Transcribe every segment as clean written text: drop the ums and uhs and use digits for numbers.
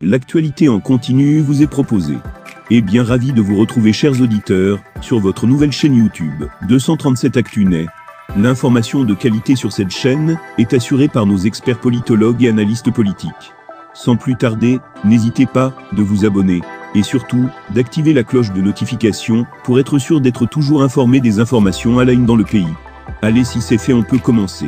L'actualité en continu vous est proposée. Et bien ravi de vous retrouver, chers auditeurs, sur votre nouvelle chaîne YouTube, 237 ActuNet. L'information de qualité sur cette chaîne est assurée par nos experts politologues et analystes politiques. Sans plus tarder, n'hésitez pas de vous abonner et surtout d'activer la cloche de notification pour être sûr d'être toujours informé des informations à la une dans le pays. Allez, si c'est fait, on peut commencer.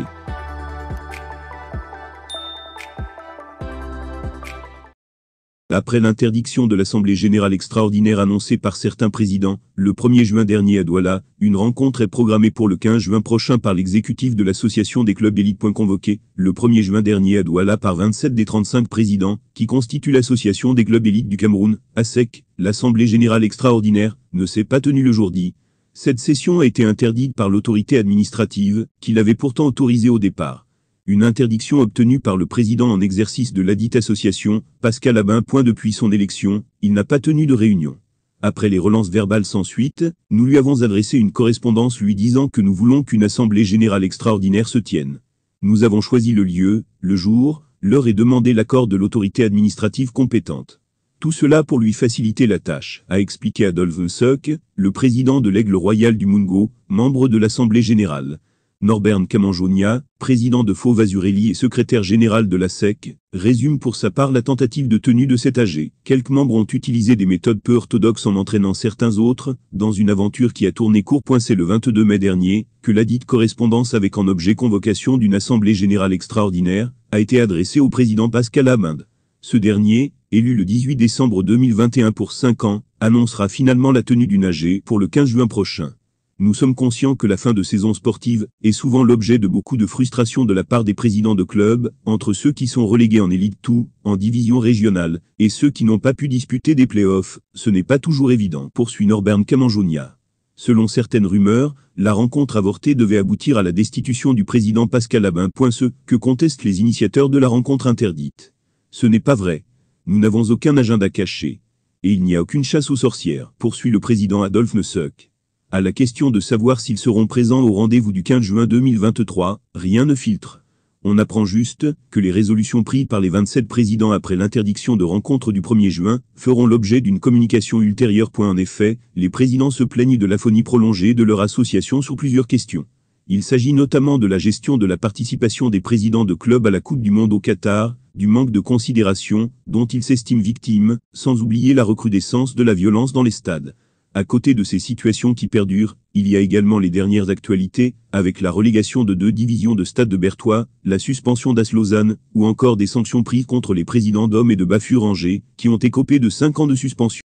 Après l'interdiction de l'Assemblée générale extraordinaire annoncée par certains présidents, le 1er juin dernier à Douala, une rencontre est programmée pour le 15 juin prochain par l'exécutif de l'Association des clubs d'élite. Convoqué le 1er juin dernier à Douala par 27 des 35 présidents, qui constituent l'Association des clubs d'élite du Cameroun, ASEC, l'Assemblée générale extraordinaire, ne s'est pas tenue le jour dit. Cette session a été interdite par l'autorité administrative, qui l'avait pourtant autorisée au départ. Une interdiction obtenue par le président en exercice de ladite association, Pascal Abin. Depuis son élection, il n'a pas tenu de réunion. Après les relances verbales sans suite, nous lui avons adressé une correspondance lui disant que nous voulons qu'une assemblée générale extraordinaire se tienne. Nous avons choisi le lieu, le jour, l'heure et demandé l'accord de l'autorité administrative compétente. Tout cela pour lui faciliter la tâche, a expliqué Adolphe Nsuk, le président de l'Aigle Royal du Mungo, membre de l'Assemblée générale. Norbert Kamanjonia, président de Fauve Azurelli et secrétaire général de l'ASEC, résume pour sa part la tentative de tenue de cet AG. Quelques membres ont utilisé des méthodes peu orthodoxes en entraînant certains autres, dans une aventure qui a tourné court. C'est le 22 mai dernier, que ladite correspondance avec en objet convocation d'une assemblée générale extraordinaire, a été adressée au président Pascal Abin. Ce dernier, élu le 18 décembre 2021 pour 5 ans, annoncera finalement la tenue d'une AG pour le 15 juin prochain. Nous sommes conscients que la fin de saison sportive est souvent l'objet de beaucoup de frustration de la part des présidents de clubs, entre ceux qui sont relégués en Élite 2, en division régionale, et ceux qui n'ont pas pu disputer des playoffs. Ce n'est pas toujours évident, poursuit Norbert Kamanjonia. Selon certaines rumeurs, la rencontre avortée devait aboutir à la destitution du président Pascal Abin. Ce que contestent les initiateurs de la rencontre interdite. Ce n'est pas vrai. Nous n'avons aucun agenda caché. Et il n'y a aucune chasse aux sorcières, poursuit le président Adolphe Nsuk. À la question de savoir s'ils seront présents au rendez-vous du 15 juin 2023, rien ne filtre. On apprend juste que les résolutions prises par les 27 présidents après l'interdiction de rencontre du 1er juin feront l'objet d'une communication ultérieure. En effet, les présidents se plaignent de l'aphonie prolongée de leur association sur plusieurs questions. Il s'agit notamment de la gestion de la participation des présidents de clubs à la Coupe du Monde au Qatar, du manque de considération dont ils s'estiment victimes, sans oublier la recrudescence de la violence dans les stades. À côté de ces situations qui perdurent, il y a également les dernières actualités, avec la relégation de 2 divisions de Stade de Berthois, la suspension d'AS Lausanne, ou encore des sanctions prises contre les présidents d'Hommes et de Bafur Angers, qui ont écopé de 5 ans de suspension.